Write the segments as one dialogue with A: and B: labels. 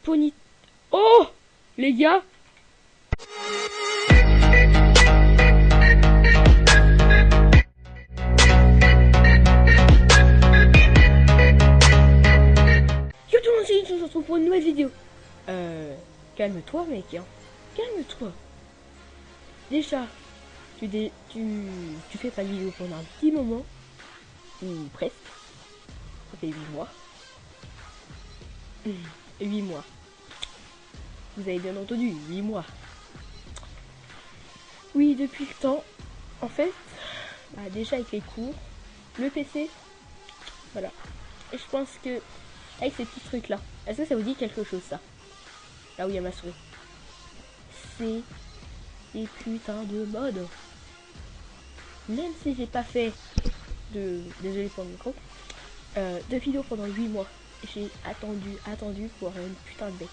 A: Pony. Oh les gars. Yo tout le monde, on se retrouve pour une nouvelle vidéo. Calme-toi mec, hein. Calme-toi. Déjà, tu fais pas de vidéo pendant un petit moment. Ou presque. Ça fait 8 mois. 8 mois. Vous avez bien entendu, 8 mois. Oui, depuis le temps. En fait, déjà avec les cours, le PC, voilà. Et je pense que avec ces petits trucs là, est-ce que ça vous dit quelque chose ça? Là où il y a ma souris. C'est des putains de modes. Même si j'ai pas fait désolé pour le micro, de vidéos pendant 8 mois. J'ai attendu pour une putain de bête.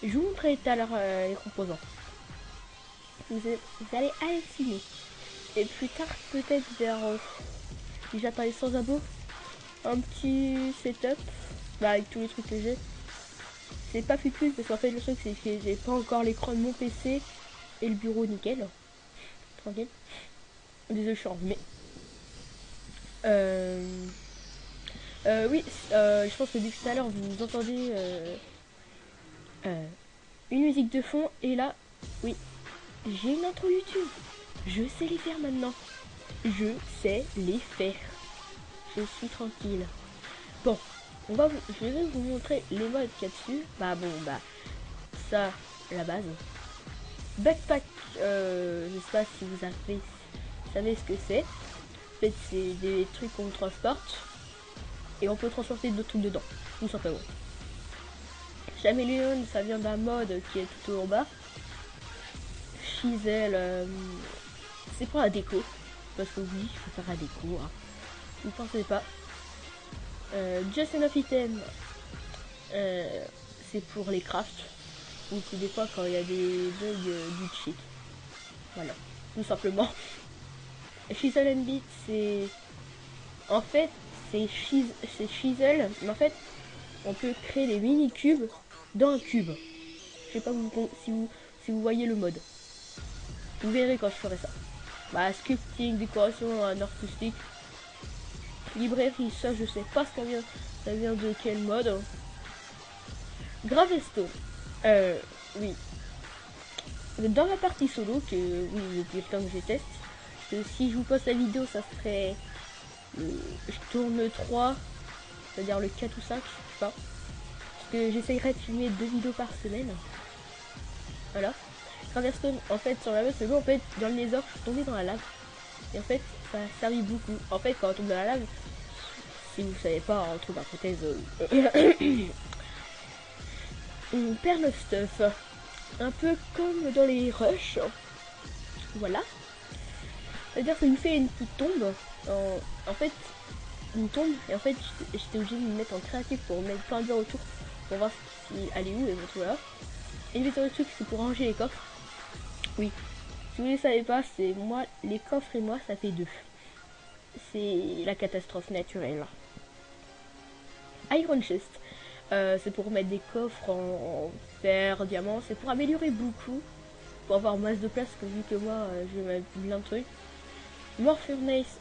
A: Je vous montrerai tout à l'heure les composants. Vous allez halluciner. Et plus tard, peut-être vers... j'attends les 100 abos. Un petit setup. Avec tous les trucs que j'ai. C'est pas futur parce qu'en fait le truc c'est que j'ai pas encore l'écran de mon PC. Et le bureau nickel. Tranquille. Désolé, je suis enrhumé. Oui, je pense que depuis tout à l'heure vous entendez une musique de fond. Et là, oui, j'ai une intro YouTube. Je sais les faire maintenant. Je sais les faire. Je suis tranquille. Bon, je vais vous montrer les modes qu'il y a dessus. Ça, la base. Backpack, je sais pas si vous savez ce que c'est. En fait, c'est des trucs qu'on transporte. Et on peut transporter d'autres trucs dedans, tout simplement. Chameleon, ça vient d'un mode qui est tout en bas. Chisel, c'est pour la déco. Parce que oui, il faut faire la déco. Hein. Vous pensez pas. Just enough item, c'est pour les crafts. Ou que des fois quand il y a des bugs du cheat. Voilà, tout simplement. Chisel and Bit, c'est... En fait, c'est Chisel, mais en fait, on peut créer des mini-cubes dans un cube. Je sais pas si vous voyez le mode. Vous verrez quand je ferai ça. Sculpting, décoration, artistique, librairie, ça je sais pas ça vient de quel mode. Gravestone, oui. Dans la partie solo, que oui, depuis le temps que je teste, que si je vous poste la vidéo, ça serait... je tourne le 3, c'est-à-dire le 4 ou 5, je sais pas. Parce que j'essayerai de filmer 2 vidéos par semaine. Voilà. Gravestone, en fait, sur la base, c'est bon, en fait, dans le Nether, je suis tombé dans la lave. Et en fait, ça a servi beaucoup. En fait, quand on tombe dans la lave, si vous savez pas, on trouve la prothèse... on perd notre stuff. Un peu comme dans les rushs. Voilà. C'est-à-dire que ça nous fait une petite tombe. En fait, une tombe. Et en fait, j'étais obligé de me mettre en créatif pour mettre plein de gens autour. Pour voir si elle est où et tout là. Et le truc, c'est pour ranger les coffres. Oui. Si vous ne le savez pas, c'est moi, les coffres et moi, ça fait 2. C'est la catastrophe naturelle. Iron Chest. C'est pour mettre des coffres en fer, diamant. C'est pour améliorer beaucoup. Pour avoir masse de place, vu que moi, je vais mettre plein de trucs. More Furnace,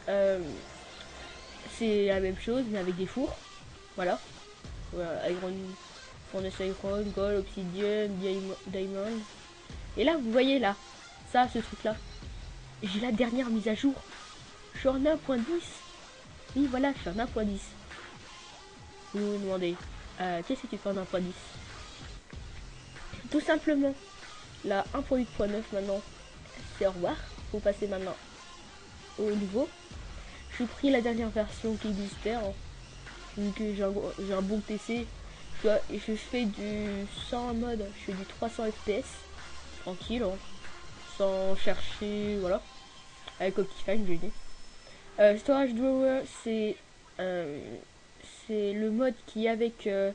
A: c'est la même chose, mais avec des fours. Voilà. Iron, Furnace Iron, Gold, Obsidian, Diamond. Et là, vous voyez là, ça, ce truc là. J'ai la dernière mise à jour. Je suis en 1.10. Oui, voilà, je suis en 1.10. Vous vous demandez, qu'est-ce que tu fais en 1.10? Tout simplement, la 1.8.9 maintenant, c'est au revoir. Faut passer maintenant au nouveau. J'ai pris la dernière version qui existait, hein, vu que j'ai un bon PC. Et je fais du 100 mode, je fais du 300 fps, tranquille, hein, sans chercher, voilà, avec Optifine, j'ai dit. Storage Drawer, c'est le mode qui est avec le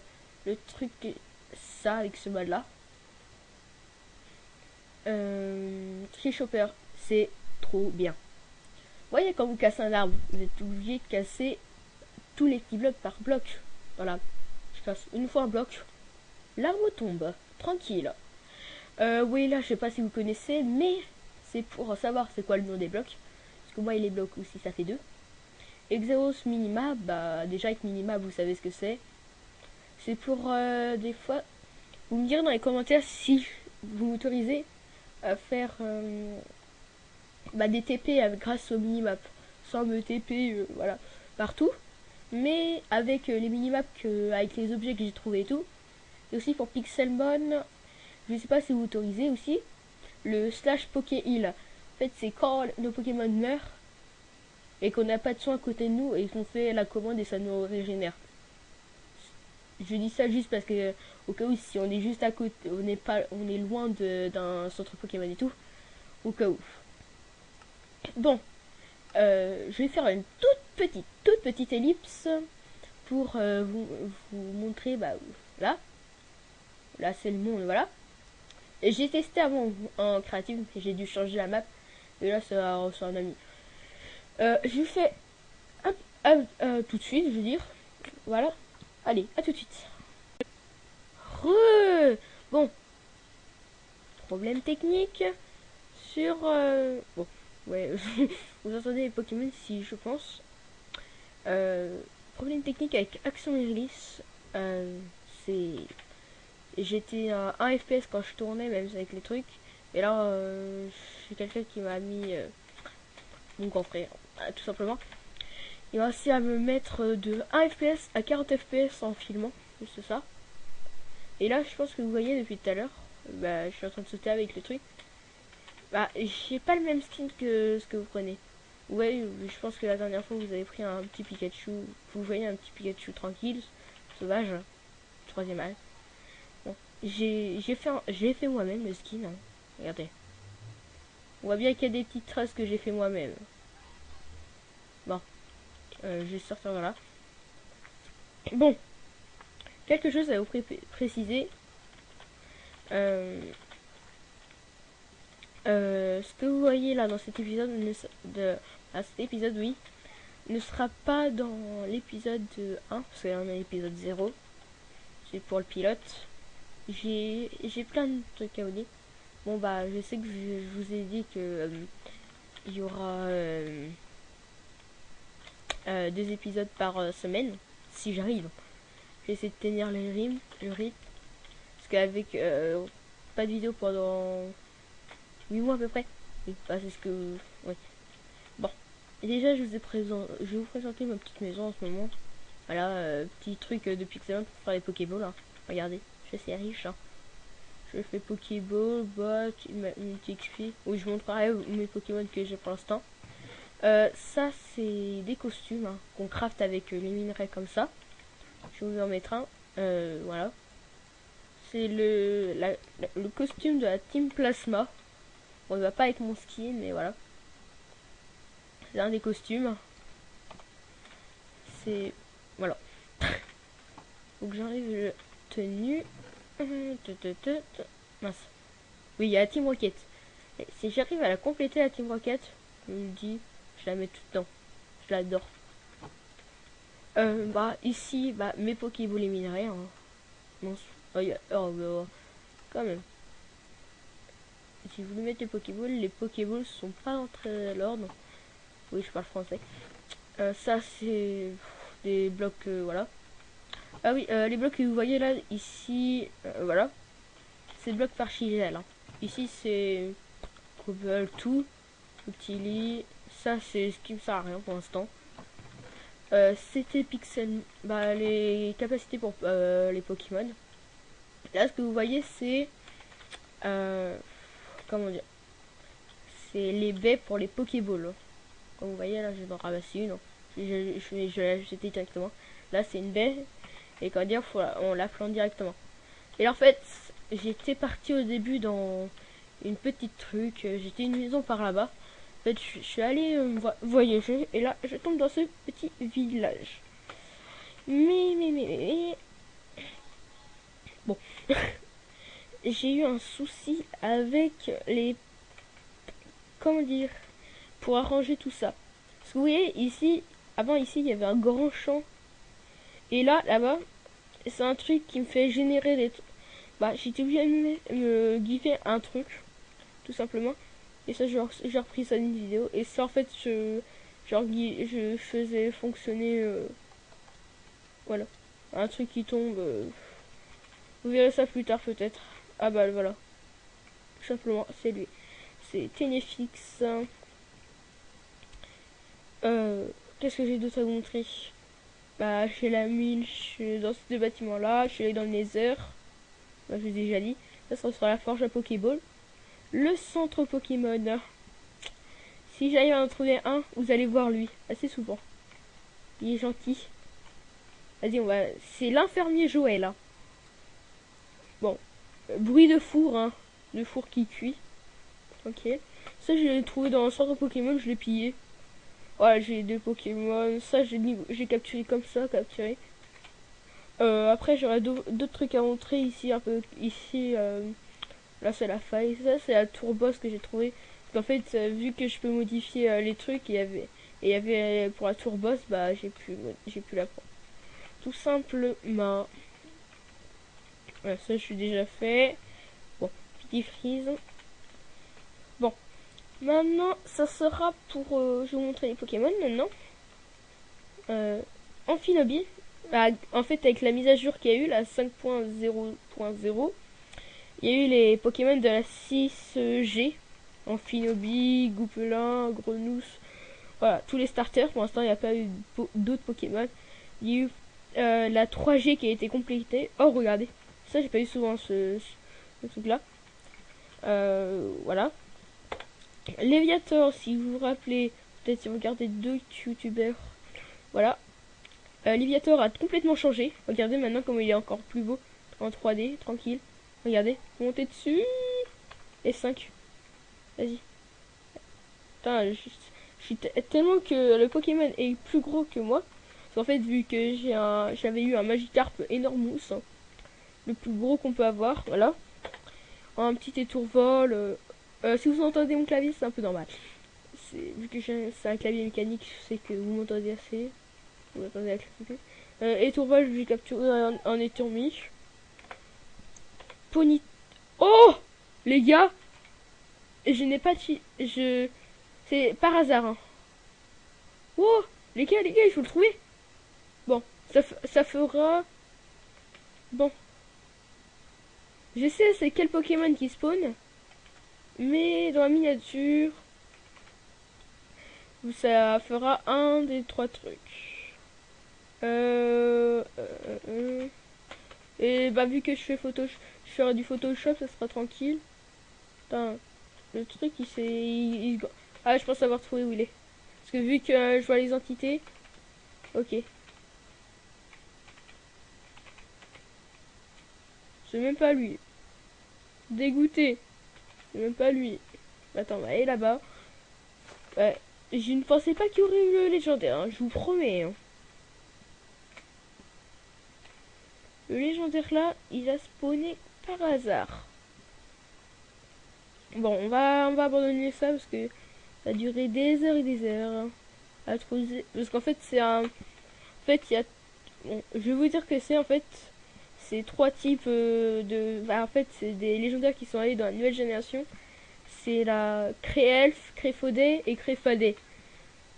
A: truc, ça, avec ce mode là. Tree Chopper, c'est trop bien. Vous voyez, quand vous cassez un arbre, vous êtes obligé de casser tous les petits blocs par bloc. Voilà, je casse une fois un bloc. L'arbre tombe. Tranquille. Oui, là, je sais pas si vous connaissez, mais c'est pour savoir c'est quoi le nom des blocs. Parce que moi, et les blocs aussi, ça fait deux. Exeros minima, bah déjà avec minima, vous savez ce que c'est. C'est pour des fois. Vous me direz dans les commentaires si vous m'autorisez à faire des TP grâce au minimap. Sans me TP, voilà, partout. Mais avec les minimaps, avec les objets que j'ai trouvés et tout. Et aussi pour Pixelmon, je sais pas si vous autorisez aussi, le slash Poké Heal. En fait, c'est quand nos Pokémon meurent et qu'on n'a pas de soin à côté de nous et qu'on fait la commande et ça nous régénère. Je dis ça juste parce que au cas où si on est juste à côté, on est loin d'un centre Pokémon et tout, au cas où. Bon, je vais faire une toute petite ellipse pour vous montrer, là c'est le monde, voilà. Et j'ai testé avant en créative, j'ai dû changer la map, et là c'est un ami. Je fais tout de suite, je veux dire, voilà. Allez, à tout de suite. Bon, problème technique sur... Bon, ouais, vous entendez les Pokémon si je pense. Problème technique avec Action Iris. C'est... J'étais à 1 FPS quand je tournais, même avec les trucs. Et là, j'ai quelqu'un qui m'a mis... mon grand frère, tout simplement. Il a réussi à me mettre de 1 FPS à 40 FPS en filmant, juste ça. Et là, je pense que vous voyez depuis tout à l'heure, je suis en train de sauter avec le truc. J'ai pas le même skin que ce que vous prenez. Ouais, je pense que la dernière fois, vous avez pris un petit Pikachu. Vous voyez un petit Pikachu tranquille, sauvage, troisième âge. Bon, j'ai fait moi-même le skin. Hein. Regardez. On voit bien qu'il y a des petites traces que j'ai fait moi-même. Bon, je vais sortir de là. Bon, quelque chose à vous préciser. Ce que vous voyez là dans cet épisode, cet épisode, oui, ne sera pas dans l'épisode 1, parce qu'il y en a l'épisode 0. C'est pour le pilote. J'ai plein de trucs à vous dire. Bon, je sais que je vous ai dit que il y aura 2 épisodes par semaine, si j'arrive. J'essaie de tenir le rythme. Parce qu'avec pas de vidéo pendant 8 mois à peu près. Oui, c'est ce que... Ouais. Bon. Et déjà, je vais vous présenter ma petite maison en ce moment. Voilà, petit truc de Pixelmon pour faire les Pokéballs. Hein. Regardez, je suis assez riche. Hein. Je fais Pokéball, bot, multi-XP. Où je montrerai mes Pokémon que j'ai pour l'instant. Ça, c'est des costumes hein, qu'on craft avec les minerais comme ça. Je vais vous en mettre un. Voilà. C'est le costume de la Team Plasma. Bon, il va pas avec mon skin, mais voilà. C'est un des costumes. C'est... Voilà. Donc j'enlève le tenue. Mince. Oui, il y a la Team Rocket. Et si j'arrive à la compléter, la Team Rocket, je me dis, je la mets tout le temps. Je l'adore. Ici, mes Pokéballs les minerais. Hein. Bon, quand même. Si vous voulez mettre les Pokéballs sont pas entrés à l'ordre. Oui, je parle français. Ça, c'est des blocs, voilà. Ah oui, les blocs que vous voyez là, ici, voilà. C'est le bloc par Chigel. Hein. Ici, c'est Cobble, tout. Utili. Ça, c'est ce qui me sert à rien pour l'instant. C'était Pixel, les capacités pour les Pokémon. Là, ce que vous voyez, c'est comment dire, c'est les baies pour les Pokéballs. Comme vous voyez, là, je vais en ramasser une. Je vais la jeter directement. Là, c'est une baie. Et quand dire, on la plante directement. Et là, en fait, j'étais parti au début dans une petite truc. J'étais une maison par là-bas. En fait, je suis allé voyager. Et là, je tombe dans ce petit village. Mais... Bon. J'ai eu un souci avec les... Comment dire? Pour arranger tout ça. Parce que vous voyez, ici... Avant, ici, il y avait un grand champ. Et là-bas, c'est un truc qui me fait générer bah j'étais obligé de me giffer un truc, tout simplement. Et ça, j'ai repris ça d'une vidéo. Et ça, en fait, je faisais fonctionner, voilà, un truc qui tombe. Vous verrez ça plus tard peut-être. Ah bah voilà, tout simplement, c'est lui. C'est Tenefix. Qu'est-ce que j'ai d'autre à vous montrer? Bah, chez la mine, je suis dans ces deux bâtiments-là. Je suis allé dans le Nether. Bah, je l'ai déjà dit. Ça sera sur la forge à Pokéball. Le centre Pokémon. Si j'arrive à en trouver un, vous allez voir lui, assez souvent. Il est gentil. Vas-y, on va... C'est l'infirmier Joël, hein. Bon. Bruit de four, hein. De four qui cuit. Ok. Ça, je l'ai trouvé dans le centre Pokémon, je l'ai pillé. Voilà, j'ai deux Pokémon. Ça, j'ai capturé comme ça, capturé. Après, j'aurais d'autres trucs à montrer ici, un peu ici. Là, c'est la faille. Ça, c'est la tour boss que j'ai trouvé. En fait, vu que je peux modifier les trucs, il y avait pour la tour boss, bah j'ai pu la prendre. Tout simplement. Voilà, ça, je suis déjà fait. Bon, petit freeze. Bon, maintenant, ça sera pour. Je vais vous montrer les Pokémon maintenant. Amphinobi. Bah, en fait, avec la mise à jour qu'il y a eu, la 5.0.0, il y a eu les Pokémon de la 6G. Amphinobi, Goupelin, Grenousse. Voilà, tous les starters. Pour l'instant, il n'y a pas eu d'autres Pokémon. Il y a eu la 3G qui a été complétée. Oh, regardez. Ça, j'ai pas eu souvent ce truc-là. Voilà. Léviator, si vous vous rappelez, peut-être si vous regardez deux youtubeurs. Voilà. Léviator a complètement changé. Regardez maintenant comment il est encore plus beau. En 3D, tranquille. Regardez. Montez dessus. Et 5. Vas-y. Putain, je suis tellement que le Pokémon est plus gros que moi. Parce qu'en fait, vu que j'avais eu un Magikarp énormous, hein, le plus gros qu'on peut avoir, voilà. Un petit étourvol. Si vous entendez mon clavier, c'est un peu normal. Vu que c'est un clavier mécanique, je sais que vous m'entendez assez. Vous m'entendez avec la clavier. Étourvol, je vais capturer un étourmiche. Pony. Oh, les gars, je n'ai pas de... C'est par hasard, hein. Oh, les gars, il faut le trouver. Bon, ça fera... Bon. Je sais c'est quel Pokémon qui spawn. Mais dans la miniature... Ça fera un des trois trucs. Et bah vu que je ferai du Photoshop, ça sera tranquille. Putain, le truc il s'est... Ah, je pense avoir trouvé où il est. Parce que vu que je vois les entités... Ok. C'est même pas lui. Dégoûté. C'est même pas lui. Attends, on va aller là-bas. Ouais. Je ne pensais pas qu'il y aurait eu le légendaire, hein, je vous promets. Hein. Le légendaire là, il a spawné par hasard. Bon, on va abandonner ça parce que ça a duré des heures et des heures à trouver. Parce qu'en fait, c'est un... En fait, il y a... Bon, je vais vous dire que c'est en fait... C'est trois types de... Bah, en fait, c'est des légendaires qui sont allés dans la nouvelle génération. C'est la Créelf, Créfaudet et Créfadé.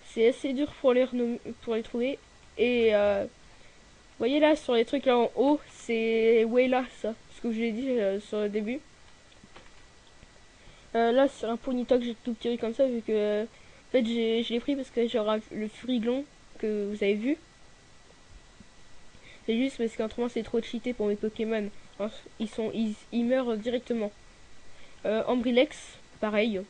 A: C'est assez dur pour les trouver. Et vous voyez là sur les trucs là en haut, c'est Wayla ça, ce que je l'ai dit sur le début. Là sur un Ponyta que j'ai tout tiré comme ça vu que en fait je l'ai pris parce que j'aurai le Furiglon que vous avez vu. C'est juste parce qu'autrement c'est trop cheaté pour mes Pokémon. Alors, ils meurent directement. Ambrilex, pareil.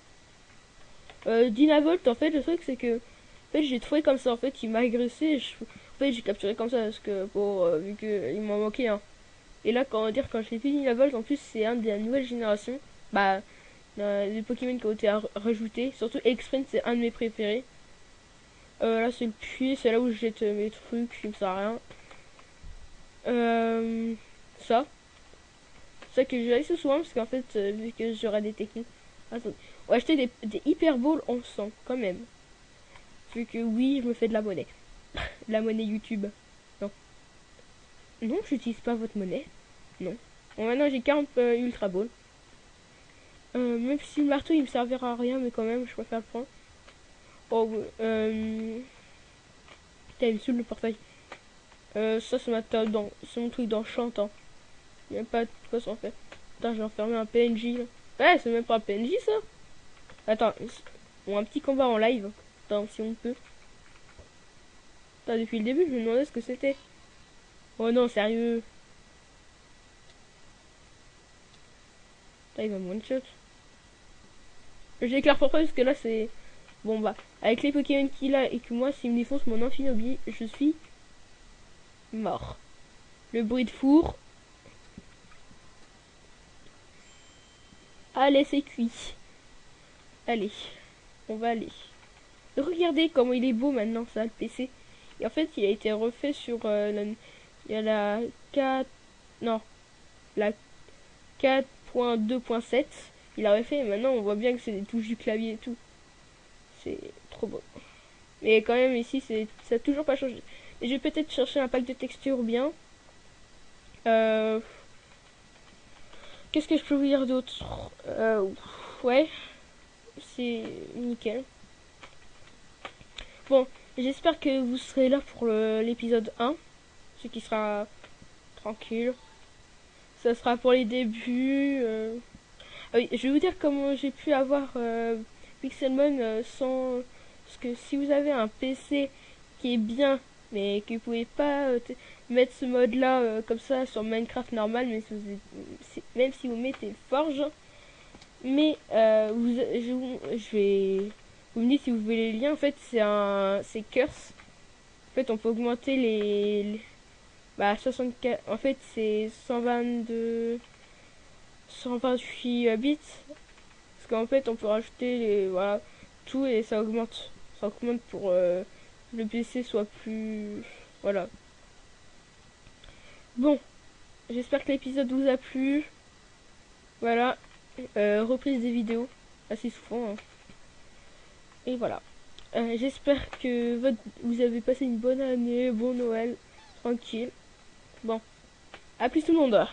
A: Dynavolt, en fait le truc c'est que en fait j'ai trouvé comme ça, en fait il m'a agressé. En fait j'ai capturé comme ça parce que pour vu que il m'en manquait un. Et là quand j'ai fait Dynavolt, en plus c'est un de la nouvelle génération. Bah des Pokémon qui ont été rajoutés. Surtout X-Sprint, c'est un de mes préférés. Là c'est le puits, c'est là où je jette mes trucs, qui me sert à rien. Ça. Ça que j'ai assez souvent parce qu'en fait vu que j'aurai des techniques. Attends. On va acheter des Hyper Balls en sang quand même. Vu que oui, je me fais de la monnaie. La monnaie YouTube. Non. Non, j'utilise pas votre monnaie. Non. Bon, maintenant j'ai 40 Ultra Ball. Même si le marteau il me servira à rien, mais quand même, je préfère le prendre. Oh, putain, il me saoule le portail. Ça, c'est c'est mon truc d'enchant. Hein. Il n'y a même pas de quoi s'en fait. Putain, j'ai enfermé un PNJ là. Ouais, c'est même pas un PNJ ça. Attends, bon, un petit combat en live. Attends, si on peut. Putain, depuis le début, je me demandais ce que c'était. Oh non, sérieux. Putain, il va me one-shot. J'éclaire pour toi parce que là, c'est... Bon, bah, avec les Pokémon qu'il a et que moi, s'il me défonce mon Amphinobi, je suis mort. Le bruit de four. Allez, c'est cuit. Allez, on va aller. Regardez comment il est beau maintenant, ça, le PC. Et en fait, il a été refait sur il y a la 4... Non, la 4.2.7. Il a refait et maintenant, on voit bien que c'est des touches du clavier et tout. C'est trop beau. Mais quand même, ici, ça a toujours pas changé. Et je vais peut-être chercher un pack de texture bien. Qu'est-ce que je peux vous dire d'autre? Ouais, c'est nickel. Bon, j'espère que vous serez là pour l'épisode 1. Ce qui sera tranquille. Ça sera pour les débuts. Ah oui, je vais vous dire comment j'ai pu avoir Pixelmon sans... Parce que si vous avez un PC qui est bien, mais que vous pouvez pas mettre ce mode là comme ça sur Minecraft normal, mais même si vous mettez Forge, mais je vais vous me dites si vous voulez les liens. En fait, c'est Curse. En fait, on peut augmenter bah 64. En fait, c'est 128 bits. Parce qu'en fait, on peut rajouter voilà, tout et ça augmente. Ça augmente pour le PC soit plus... Voilà. Bon, j'espère que l'épisode vous a plu. Voilà. Reprise des vidéos. Assez souvent. Hein. Et voilà. J'espère que vous avez passé une bonne année, bon Noël. Tranquille. Bon. À plus tout le monde.